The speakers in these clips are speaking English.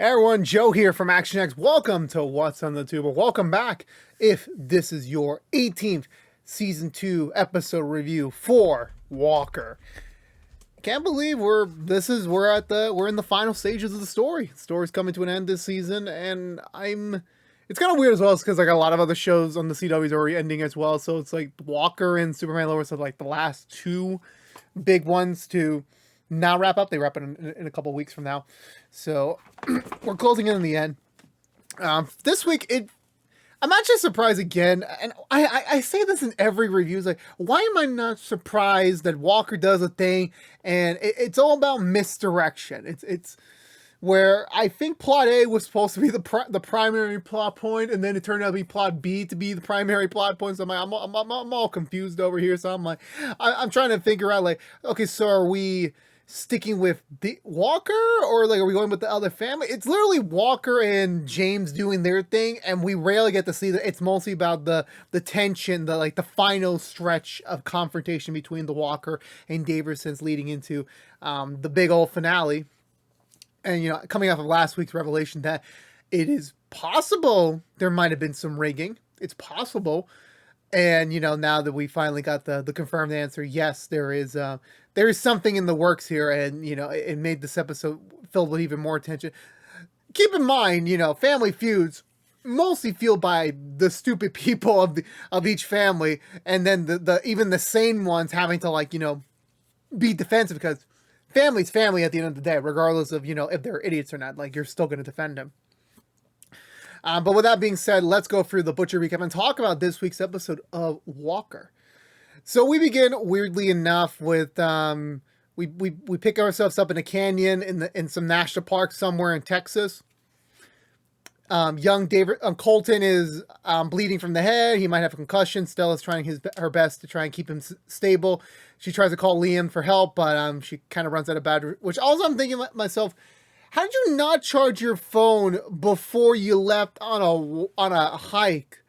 Hey everyone, Joe here from ActionX. Welcome to What's on the Tube, or welcome back if this is your 18th Season 2 episode review for Walker. Can't believe we're in the final stages of the story. The story's coming to an end this season, and it's kind of weird as well because like a lot of other shows on the CW is already ending as well, so it's like Walker and Superman Lois are like the last two big ones to now wrap up. They wrap it in a couple weeks from now. So we're closing in on the end. This week, I'm actually surprised again, and I say this in every review. It's like, why am I not surprised that Walker does a thing, and it's all about misdirection. It's where I think plot A was supposed to be the primary plot point, and then it turned out to be plot B to be the primary plot point. So I'm all confused over here. So I'm like, I'm trying to figure out like, okay, so are we sticking with the Walker, or like are we going with the other family? It's literally Walker and James doing their thing, and we rarely get to see that. It's mostly about the tension, the final stretch of confrontation between the Walker and Daversons leading into the big old finale. And coming off of last week's revelation that it is possible there might have been some rigging. It's possible. And now that we finally got the confirmed answer, yes, there is something in the works here, and it made this episode filled with even more attention. Keep in mind, family feuds mostly fueled by the stupid people of each family, and then the even the sane ones having to be defensive, because family's family at the end of the day, regardless of if they're idiots or not. Like, you're still going to defend them. But with that being said, let's go through the Butcher recap and talk about this week's episode of Walker. So we begin, weirdly enough, with we pick ourselves up in a canyon in some national park somewhere in Texas. Young Colton is bleeding from the head. He might have a concussion. Stella's trying her best to try and keep him stable. She tries to call Liam for help, but she kind of runs out of battery. Which also I'm thinking myself, how did you not charge your phone before you left on a hike?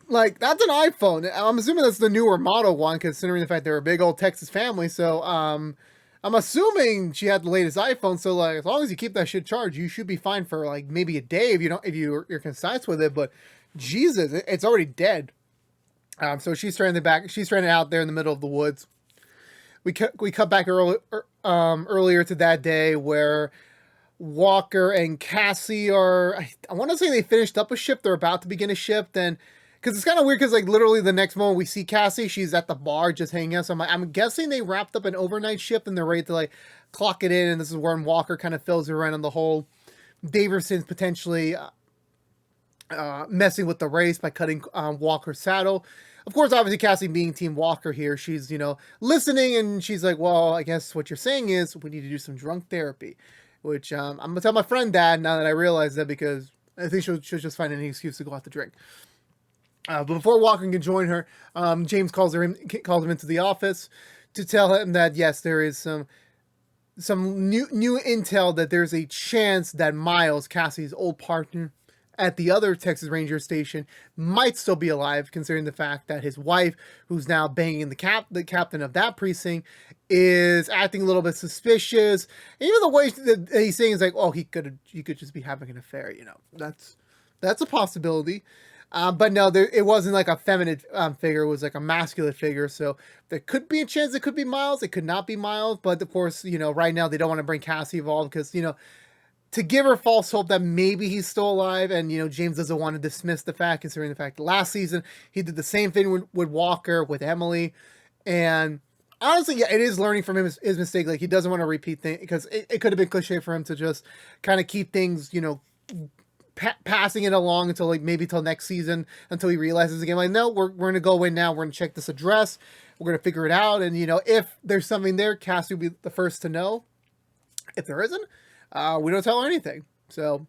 Like, that's an iPhone. I'm assuming that's the newer model one, considering the fact they're a big old Texas family. So I'm assuming she had the latest iPhone. So like, as long as you keep that shit charged, you should be fine for like maybe a day if you're concise with it. But Jesus, it's already dead. So she's stranded out there in the middle of the woods. We cut back earlier to that day where Walker and Cassie are, I want to say they finished up a shift. They're about to begin a shift. And because it's kind of weird, because like literally the next moment we see Cassie, she's at the bar just hanging out. So I'm guessing they wrapped up an overnight shift and they're ready to like clock it in. And this is where Walker kind of fills her in on the whole Daverson's potentially messing with the race by cutting Walker's saddle. Of course, obviously Cassie being Team Walker here, she's listening, and she's like, well, I guess what you're saying is we need to do some drunk therapy. Which I'm going to tell my friend Dad now that I realize that, because I think she'll just find any excuse to go out to drink. But before Walker can join her, James calls him into the office to tell him that, yes, there is some new intel that there's a chance that Miles, Cassie's old partner at the other Texas Ranger station, might still be alive, considering the fact that his wife, who's now banging the captain of that precinct, is acting a little bit suspicious. And even the way that he's saying is like, oh, he could just be having an affair. That's a possibility. But no, it wasn't like a feminine figure. It was like a masculine figure. So there could be a chance it could be Miles. It could not be Miles. But of course, right now they don't want to bring Cassie involved, because, to give her false hope that maybe he's still alive. And, James doesn't want to dismiss the fact, considering the fact that last season he did the same thing with Walker, with Emily. And honestly, yeah, it is learning from his mistake. Like, he doesn't want to repeat things, because it could have been cliche for him to just kind of keep things, passing it along until like maybe till next season, until he realizes again, like, no, we're going to go in now. We're going to check this address. We're going to figure it out. And, if there's something there, Cassie will be the first to know. If there isn't, we don't tell her anything. So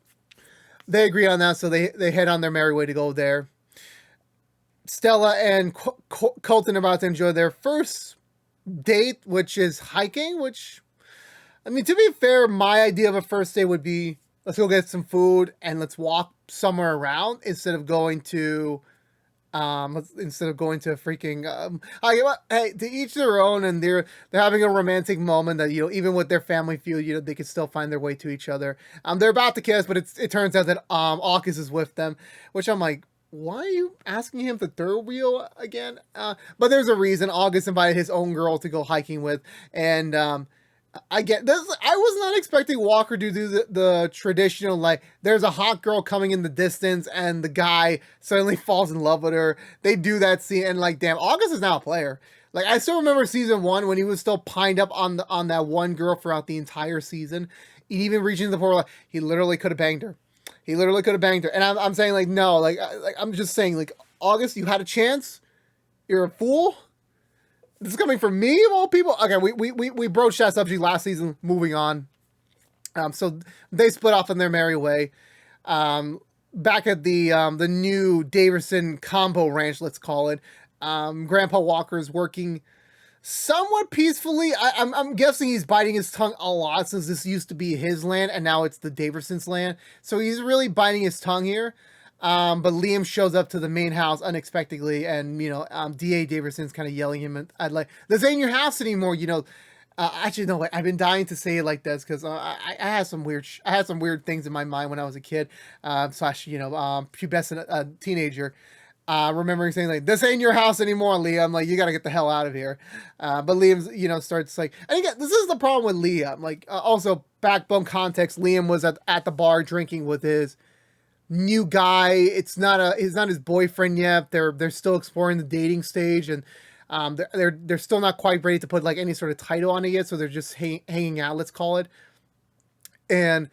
they agree on that. So they head on their merry way to go there. Stella and Colton are about to enjoy their first date, which is hiking, which, I mean, to be fair, my idea of a first date would be, let's go get some food and let's walk somewhere around, instead of going to Instead of going to a freaking hey, to each their own, and they're having a romantic moment that, even with their family feud, they can still find their way to each other. They're about to kiss, but it turns out that August is with them, which I'm like, why are you asking him to third wheel again? But there's a reason. August invited his own girl to go hiking with, and I get this. I was not expecting Walker to do the traditional, like, there's a hot girl coming in the distance and the guy suddenly falls in love with her. They do that scene, and like, damn, August is now a player. Like, I still remember season 1 when he was still pined up on that one girl throughout the entire season. Even reaching the point where, like, he literally could have banged her. He literally could have banged her. And I'm saying, like, no, like I'm just saying, like, August, you had a chance. You're a fool. This is coming from me, of all people. Okay, we broached that subject last season. Moving on. So they split off on their merry way. Back at the new Daverson combo ranch, let's call it. Grandpa Walker's working somewhat peacefully. I'm guessing he's biting his tongue a lot, since this used to be his land and now it's the Daversons' land. So he's really biting his tongue here. But Liam shows up to the main house unexpectedly, and D.A. Daverson's kind of yelling him at, like, this ain't your house anymore. Actually, no, I've been dying to say it like this because I had some weird things in my mind when I was a kid, slash pubescent teenager. Remembering saying, like, this ain't your house anymore, Liam. Like, you got to get the hell out of here. But Liam's starts, like, and again, this is the problem with Liam. Like, also backbone context, Liam was at the bar drinking with his new guy. He's not his boyfriend yet. They're still exploring the dating stage, and they're still not quite ready to put, like, any sort of title on it yet. So they're just hanging out, let's call it. And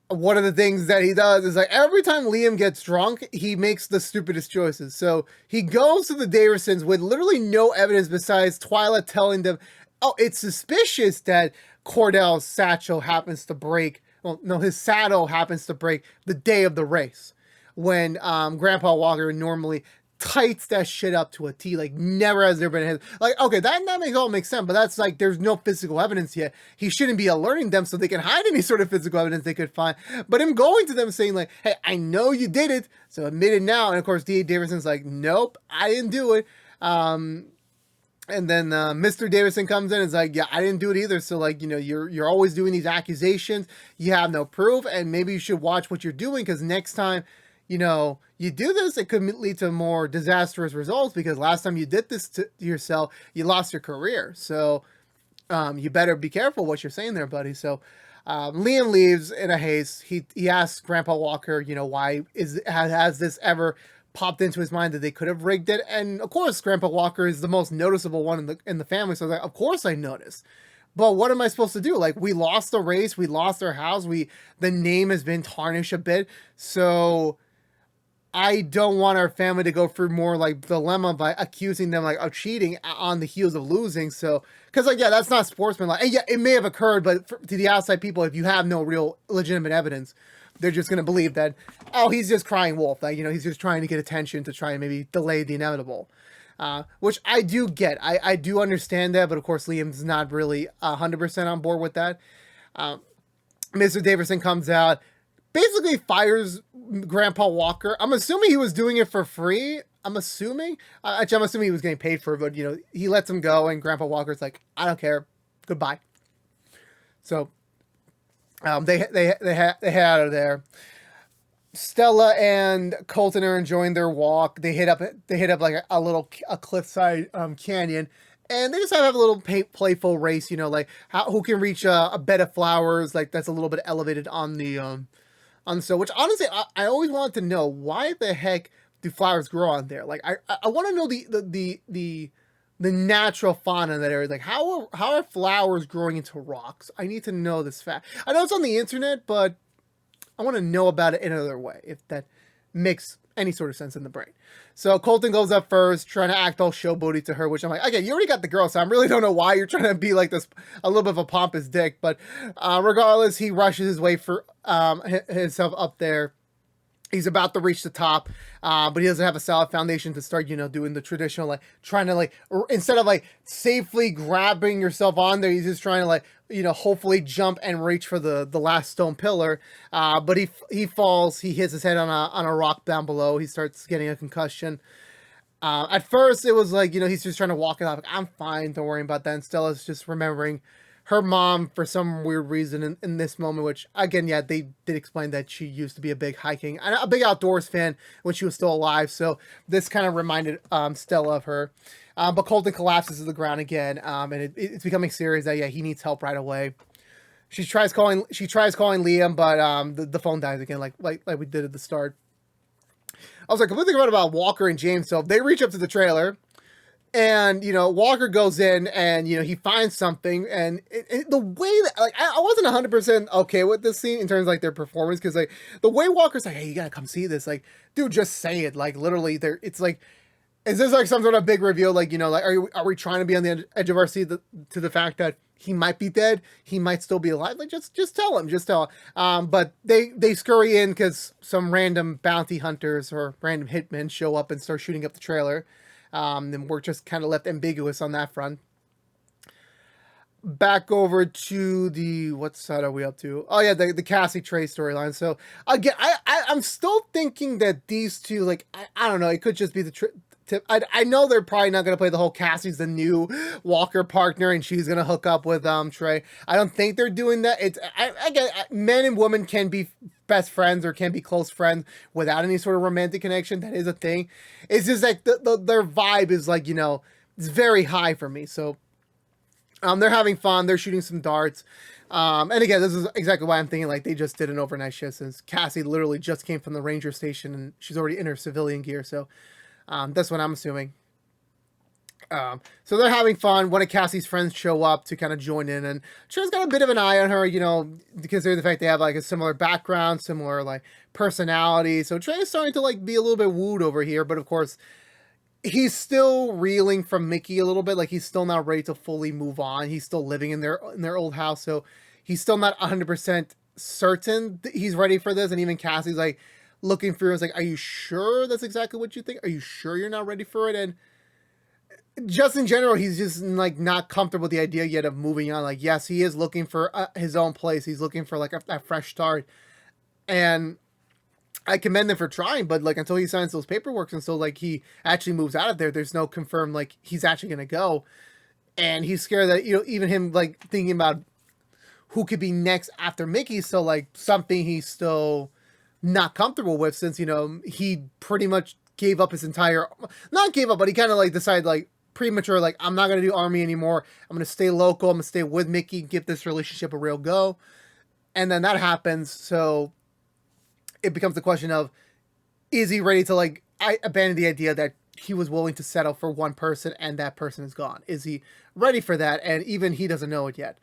one of the things that he does is, like, every time Liam gets drunk, he makes the stupidest choices. So he goes to the Daversons with literally no evidence besides Twyla telling them, oh, it's suspicious that Cordell's satchel happens to break. Well, no, his saddle happens to break the day of the race, when Grandpa Walker normally tights that shit up to a T. Like, never has there been a, like, okay, that makes all make sense, but that's, like, there's no physical evidence yet. He shouldn't be alerting them so they can hide any sort of physical evidence they could find. But him going to them saying, like, hey, I know you did it, so admit it now. And of course, D.A. Davidson's like, nope, I didn't do it. And then Mr. Davidson comes in and is like, yeah, I didn't do it either. So, like, you're always doing these accusations. You have no proof, and maybe you should watch what you're doing, because next time, you do this, it could lead to more disastrous results, because last time you did this to yourself, you lost your career. So you better be careful what you're saying there, buddy. So Liam leaves in a haste. He asks Grandpa Walker, why has this ever popped into his mind that they could have rigged it? And of course, Grandpa Walker is the most noticeable one in the family. So I was like, of course I noticed. But what am I supposed to do? Like, we lost the race, we lost our house, the name has been tarnished a bit. So I don't want our family to go through more, like, dilemma by accusing them, like, of cheating on the heels of losing. So, because, like, yeah, that's not sportsmanlike. And yeah, it may have occurred, but to the outside people, if you have no real legitimate evidence, they're just going to believe that, oh, he's just crying wolf. Like, he's just trying to get attention to try and maybe delay the inevitable. Which I do get. I do understand that, but of course Liam's not really 100% on board with that. Mr. Davidson comes out, basically fires Grandpa Walker. I'm assuming he was doing it for free. I'm assuming he was getting paid for it, but he lets him go, and Grandpa Walker's like, I don't care, goodbye. So they head out of there. Stella and Colton are enjoying their walk. They hit up like a cliffside canyon, and they just have a little playful race. Like who can reach a bed of flowers like that's a little bit elevated on the so. Which honestly, I always wanted to know, why the heck do flowers grow on there? Like I want to know the natural fauna in that area. Like how are flowers growing into rocks? I need to know this fact. I know it's on the internet, but I want to know about it in another way, if that makes any sort of sense in the brain. So Colton goes up first, trying to act all showboaty to her, which I'm like, okay, you already got the girl, so I really don't know why you're trying to be like this, a little bit of a pompous dick. But regardless, he rushes his way for himself up there. He's about to reach the top, but he doesn't have a solid foundation to start, doing the traditional, like, trying to, like, instead of, like, safely grabbing yourself on there, he's just trying to, like, hopefully jump and reach for the last stone pillar. But he falls, he hits his head on a rock down below. He starts getting a concussion. At first, it was like, he's just trying to walk it off. Like, I'm fine, don't worry about that. And Stella's just remembering her mom for some weird reason in this moment, which, again, yeah, they did explain that she used to be a big hiking, a big outdoors fan when she was still alive. So this kind of reminded Stella of her. But Colton collapses to the ground again, and it's becoming serious that, yeah, he needs help right away. She tries calling Liam, but the phone dies again, like we did at the start. I was like completely forgot about Walker and James. So they reach up to the trailer, and Walker goes in, and he finds something, and the way that, like, I wasn't 100% okay with this scene in terms of like their performance, because like the way Walker's like, hey, you gotta come see this, like, dude, just say it, like, literally, it's like, is this like some sort of big reveal, like, like, are we trying to be on the edge of our seat to the fact that he might be dead, he might still be alive? Like, just tell him, but they scurry in because some random bounty hunters or random hitmen show up and start shooting up the trailer. And we're just kind of left ambiguous on that front. Back over to what side are we up to? Oh yeah, the Cassie Trey storyline. So again, I'm still thinking that these two, like, I don't know, it could just be the tip. I know they're probably not going to play the whole Cassie's the new Walker partner and she's going to hook up with Trey. I don't think they're doing that. Again, men and women can be best friends or can be close friends without any sort of romantic connection. That is a thing. It's just like their vibe is like, it's very high for me. So they're having fun. They're shooting some darts. And again, this is exactly why I'm thinking like they just did an overnight shift, since Cassie literally just came from the ranger station and she's already in her civilian gear. So that's what I'm assuming. So they're having fun. One of Cassie's friends show up to kind of join in, and Trey's got a bit of an eye on her, because of the fact they have like a similar background, similar like personality. So Trey is starting to like be a little bit wooed over here, but of course he's still reeling from Mickey a little bit. Like, he's still not ready to fully move on. He's still living in their old house, so he's still not 100% certain that he's ready for this. And even Cassie's like looking through, is like, are you sure that's exactly what you think? Are you sure you're not ready for it? And just in general, he's just like not comfortable with the idea yet of moving on. Like, yes, he is looking for his own place. He's looking for like a fresh start. And I commend him for trying, but like until he signs those paperwork, and so like he actually moves out of there, there's no confirmed like he's actually gonna go. And he's scared that, even him like thinking about who could be next after Mickey, so like something he's still not comfortable with, since he pretty much gave up his entire, not gave up, but he kind of like decided like premature, like, I'm not gonna do army anymore, I'm gonna stay local, I'm gonna stay with Mickey, give this relationship a real go. And then that happens, so it becomes the question of, is he ready to like abandon the idea that he was willing to settle for one person and that person is gone? Is he ready for that? And even he doesn't know it yet.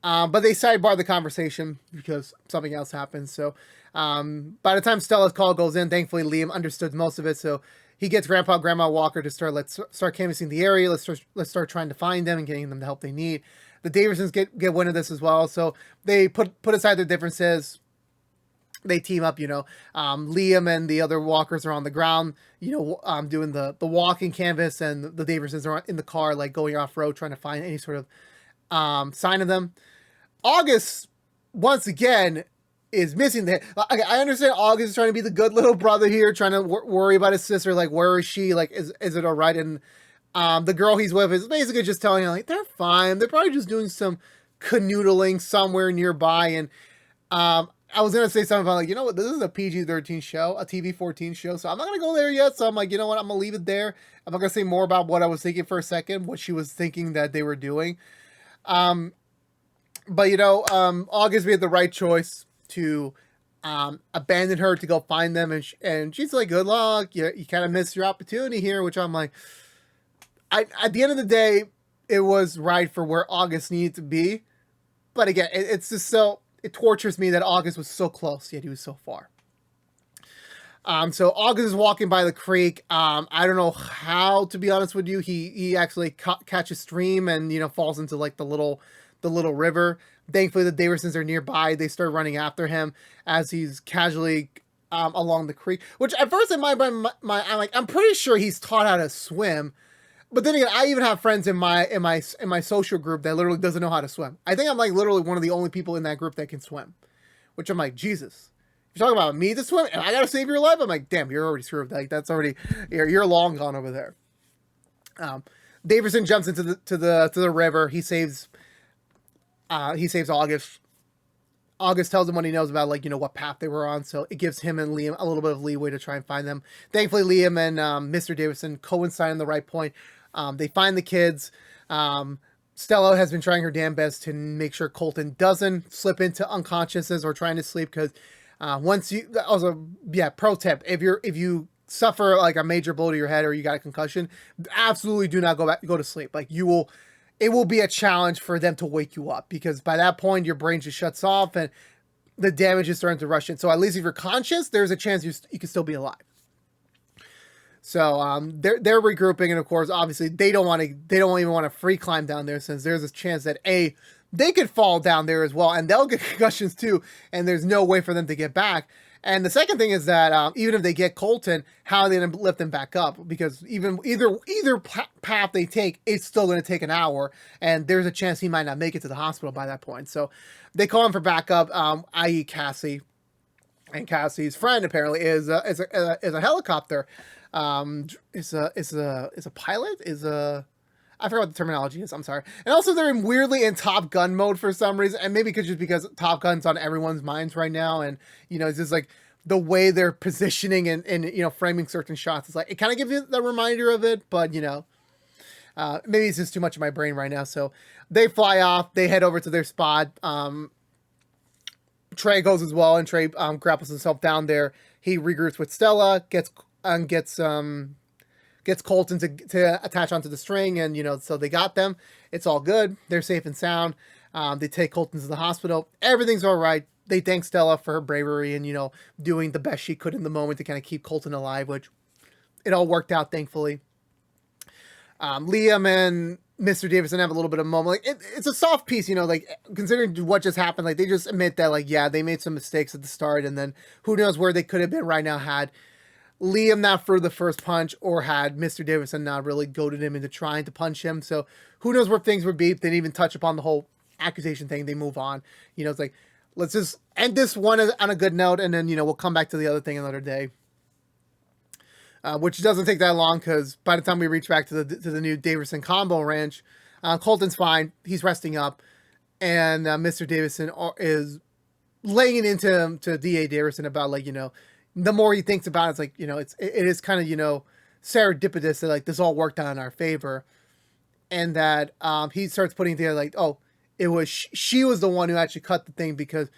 But they sidebar the conversation because something else happens. So by the time Stella's call goes in, thankfully Liam understood most of it. So he gets Grandma Walker to start canvassing the area. Let's start trying to find them and getting them the help they need. The Davisons get wind of this as well. So they put aside their differences. They team up, Liam and the other walkers are on the ground, doing the walking canvas, and the Davisons are in the car, like going off road, trying to find any sort of sign of them. August, once again, is missing that. I understand August is trying to be the good little brother here, trying to worry about his sister, like, where is she? Like, is it all right? And the girl he's with is basically just telling him, like, they're fine. They're probably just doing some canoodling somewhere nearby. And I was going to say something about, like, you know what, this is a PG-13 show, a TV-14 show, so I'm not going to go there yet. So I'm like, you know what, I'm going to leave it there. I'm not going to say more about what I was thinking for a second, what she was thinking that they were doing. But, August made the right choice to abandon her to go find them. And she's like, good luck. You kind of missed your opportunity here, which I'm like, at the end of the day, it was right for where August needed to be. But again, it's just so... it tortures me that August was so close, yet he was so far. So August is walking by the creek. I don't know how, to be honest with you. He actually catches stream and, falls into like the little river. Thankfully, the Davisons are nearby. They start running after him as he's casually along the creek. Which at first in my mind, I'm pretty sure he's taught how to swim. But then again, I even have friends in my social group that literally doesn't know how to swim. I think I'm like literally one of the only people in that group that can swim, which I'm like, Jesus, You're talking about me to swim, and I gotta save your life. I'm like, damn, you're already screwed. Like that's already you're long gone over there. Davidson jumps into the river. He saves August. August tells him what he knows about, like, what path they were on, so it gives him and Liam a little bit of leeway to try and find them. Thankfully, Liam and Mr. Davidson coincide on the right point. They find the kids. Stella has been trying her damn best to make sure Colton doesn't slip into unconsciousness or trying to sleep, because pro tip, if you suffer like a major blow to your head or you got a concussion, absolutely do not go to sleep. Like it will be a challenge for them to wake you up, because by that point your brain just shuts off and the damage is starting to rush in. So at least if you're conscious, there's a chance you can still be alive. So they're regrouping, and of course, obviously they don't even want to free climb down there, since there's a chance that they could fall down there as well, and they'll get concussions too, and there's no way for them to get back. And the second thing is that even if they get Colton, how are they going to lift him back up? Because either path they take, it's still going to take an hour, and there's a chance he might not make it to the hospital by that point. So they call him for backup, i.e. Cassie. And Cassie's friend apparently is a helicopter. Is a pilot? I forgot what the terminology is. I'm sorry. And also they're weirdly in Top Gun mode for some reason, and maybe just because Top Gun's on everyone's minds right now, and it's just like the way they're positioning and framing certain shots. It's like it kind of gives you the reminder of it, but maybe it's just too much in my brain right now. So they fly off. They head over to their spot. Trey goes as well, and Trey grapples himself down there. He regroups with Stella, gets Colton to attach onto the string, and so they got them. It's all good. They're safe and sound. They take Colton to the hospital. Everything's all right. They thank Stella for her bravery and doing the best she could in the moment to kind of keep Colton alive, which it all worked out, thankfully. Liam and Mr. Davidson have a little bit of a moment. Like it's a soft piece, like considering what just happened. Like they just admit that, like, yeah, they made some mistakes at the start, and then who knows where they could have been right now had Liam not threw the first punch, or had Mr. Davidson not really goaded him into trying to punch him. So who knows where things would be. They didn't even touch upon the whole accusation thing. They move on. It's like, let's just end this one on a good note, and then we'll come back to the other thing another day. Which doesn't take that long, because by the time we reach back to the new Davidson combo ranch, Colton's fine. He's resting up, and Mr. Davidson is laying it into DA Davidson about, like, the more he thinks about it, it's like, it is kind of, serendipitous that, like, this all worked out in our favor. And that he starts putting together, like, oh, it was she was the one who actually cut the thing, because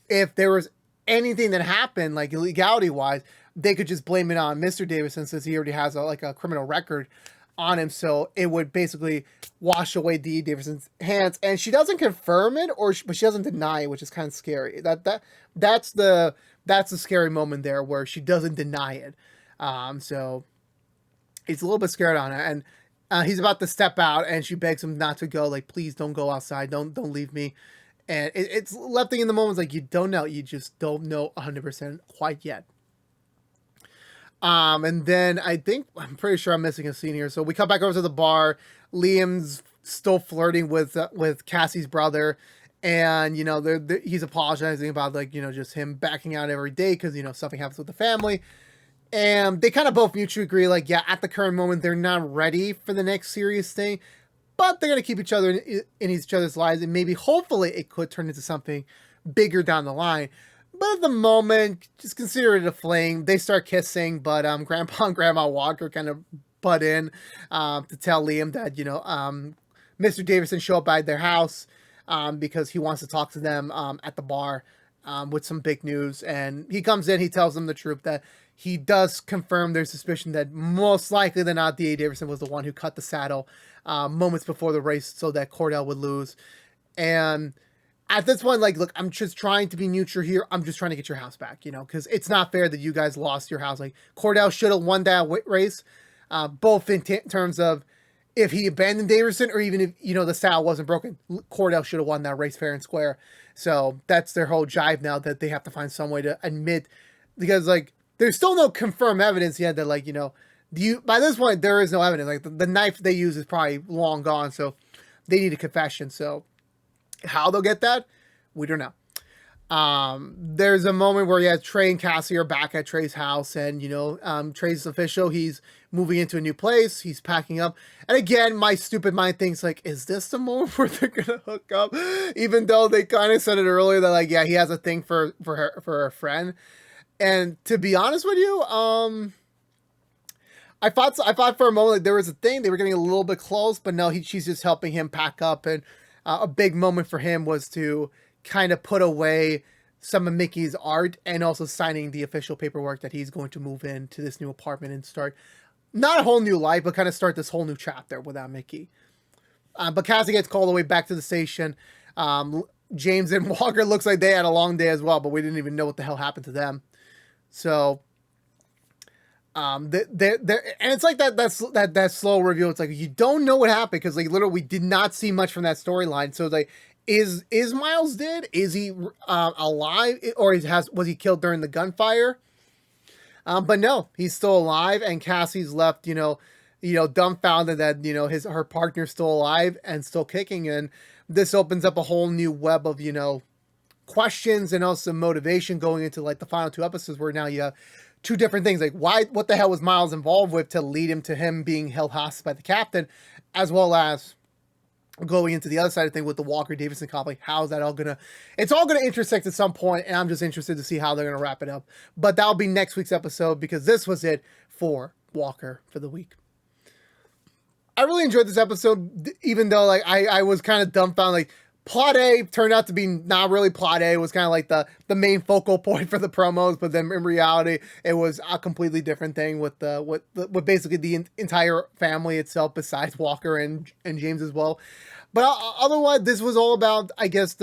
if there was anything that happened, like, illegality wise, they could just blame it on Mr. Davidson, since he already has a criminal record on him. So it would basically wash away D. Davidson's hands. And she doesn't confirm it, but she doesn't deny it, which is kind of scary. That's the scary moment there, where she doesn't deny it. So it's a little bit scared on her, and he's about to step out, and she begs him not to go. Like, please don't go outside. Don't leave me. And it's left in the moments, like, you don't know. You just don't know 100% quite yet. And then I'm pretty sure I'm missing a scene here. So we come back over to the bar. Liam's still flirting with Cassie's brother. And, he's apologizing about, like, just him backing out every day because, something happens with the family. And they kind of both mutually agree, like, yeah, at the current moment, they're not ready for the next serious thing. But they're going to keep each other in each other's lives. And maybe, hopefully, it could turn into something bigger down the line. But at the moment, just consider it a fling. They start kissing, but Grandpa and Grandma Walker kind of butt in to tell Liam that, Mr. Davidson show up by their house because he wants to talk to them at the bar with some big news. And he comes in, he tells them the truth, that he does confirm their suspicion that most likely than not, D.A. Davidson was the one who cut the saddle moments before the race so that Cordell would lose. And at this point, like, look, I'm just trying to be neutral here. I'm just trying to get your house back, because it's not fair that you guys lost your house. Like, Cordell should have won that race, both in terms of if he abandoned Davidson, or even if, the saddle wasn't broken, Cordell should have won that race fair and square. So that's their whole jive now, that they have to find some way to admit, because, like, there's still no confirmed evidence yet that, like, by this point, there is no evidence. Like, the knife they use is probably long gone, so they need a confession. So how they'll get that, we don't know. There's a moment where Trey and Cassie are back at Trey's house, and Trey's official. He's moving into a new place. He's packing up, and again, my stupid mind thinks like, is this the moment where they're gonna hook up? Even though they kind of said it earlier that like, yeah, he has a thing for her friend. And to be honest with you, I thought for a moment like there was a thing, they were getting a little bit close, but no, she's just helping him pack up, and a big moment for him was to kind of put away some of Mickey's art and also signing the official paperwork that he's going to move into this new apartment and start not a whole new life, but kind of start this whole new chapter without Mickey. But Cassie gets called away back to the station. James and Walker looks like they had a long day as well, but we didn't even know what the hell happened to them. So, and it's like that slow reveal. It's like you don't know what happened because like literally we did not see much from that storyline. So like, is Miles dead? Is he alive, or was he killed during the gunfire? But no, he's still alive, and Cassie's left, dumbfounded that her partner's still alive and still kicking, and this opens up a whole new web of questions and also motivation going into like the final two episodes, where now you have two different things, like what the hell was Miles involved with to lead him being held hostage by the captain, as well as going into the other side of thing with the Walker Davidson conflict. How's that all gonna, it's all gonna intersect at some point, and I'm just interested to see how they're gonna wrap it up. But that'll be next week's episode, because this was it for Walker for the week. I really enjoyed this episode, even though like I was kind of dumbfounded. Like, plot A turned out to be not really plot A. It was kind of like the main focal point for the promos, but then in reality, it was a completely different thing with basically the entire family itself, besides Walker and James as well. But otherwise, this was all about, I guess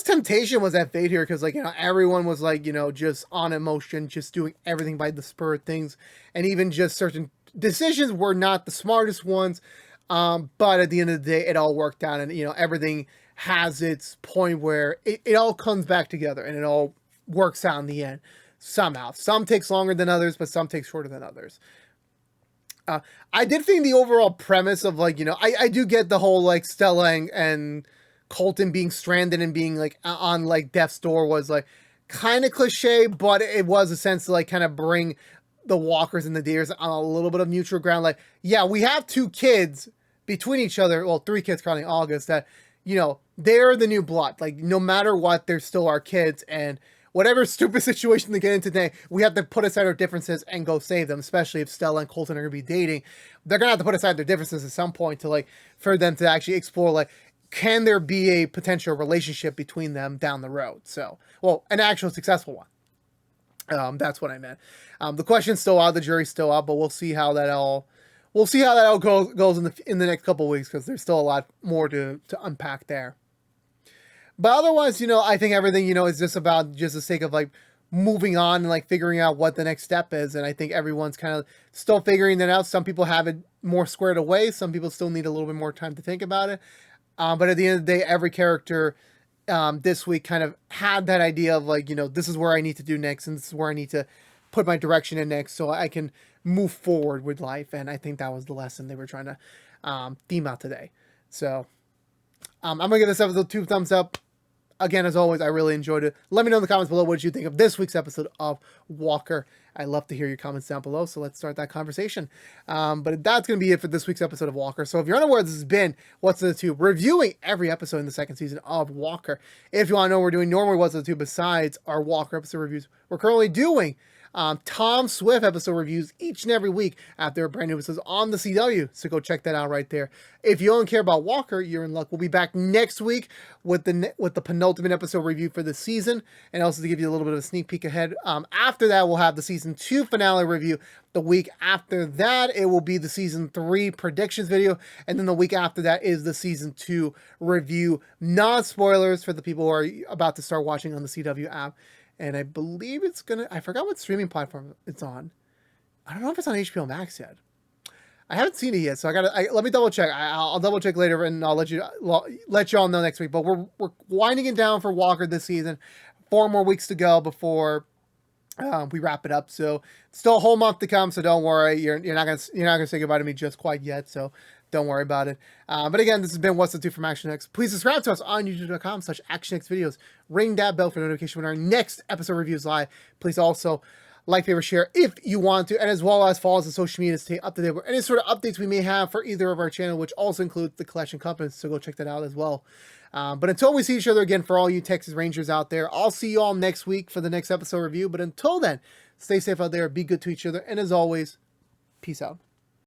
temptation was at fate here, because like everyone was like just on emotion, just doing everything by the spur of things, and even just certain decisions were not the smartest ones. But at the end of the day, it all worked out, and everything has its point where it all comes back together and it all works out in the end somehow. Some takes longer than others, but some take shorter than others. I did think the overall premise of like, I do get the whole like Stella and Colton being stranded and being like on like death's door was like kind of cliche, but it was a sense to like kind of bring the Walkers and the Deers on a little bit of mutual ground. Like, yeah, we have two kids between each other, well, three kids counting August, that, they're the new blood. Like, no matter what, they're still our kids, and whatever stupid situation they get in today, we have to put aside our differences and go save them, especially if Stella and Colton are going to be dating. They're going to have to put aside their differences at some point to, like, for them to actually explore, like, can there be a potential relationship between them down the road? So, well, an actual successful one. That's what I meant. The question's still out, the jury's still out, but we'll see how that all goes in the next couple of weeks, because there's still a lot more to unpack there. But otherwise, I think everything, is just about just the sake of like moving on and like figuring out what the next step is. And I think everyone's kind of still figuring that out. Some people have it more squared away. Some people still need a little bit more time to think about it. But at the end of the day, every character this week kind of had that idea of like, this is where I need to do next, and this is where I need to put my direction in next, so I can move forward with life. And I think that was the lesson they were trying to theme out today. So I'm going to give this episode 2 thumbs up. Again, as always, I really enjoyed it. Let me know in the comments below what you think of this week's episode of Walker. I love to hear your comments down below, so let's start that conversation. But that's going to be it for this week's episode of Walker. So if you're unaware, this has been What's in the Tube, reviewing every episode in the second season of Walker. If you want to know what we're doing normally What's in the Tube besides our Walker episode reviews, we're currently doing Tom Swift episode reviews each and every week after a brand new episode on the CW. So go check that out right there. If you don't care about Walker, you're in luck. We'll be back next week with the penultimate episode review for the season, and also to give you a little bit of a sneak peek ahead. After that, we'll have the season 2 finale review. The week after that, it will be the season 3 predictions video, and then the week after that is the season 2 review. Non-spoilers for the people who are about to start watching on the CW app. And I believe I forgot what streaming platform it's on. I don't know if it's on HBO Max yet. I haven't seen it yet, so let me double check. I'll double check later, and I'll let you all know next week. But we're winding it down for Walker this season. 4 more weeks to go before we wrap it up. So still a whole month to come. So don't worry, you're not gonna say goodbye to me just quite yet. So Don't worry about it. But again, this has been What's the 2 from ActionX. Please subscribe to us on youtube.com/ActionX videos. Ring that bell for notification when our next episode review is live. Please also like, favorite, share if you want to, and as well as follow us on social media to stay up to date with any sort of updates we may have for either of our channel, which also includes the collection companies, so go check that out as well. But until we see each other again, for all you Texas Rangers out there, I'll see you all next week for the next episode review. But until then, stay safe out there, be good to each other, and as always, peace out.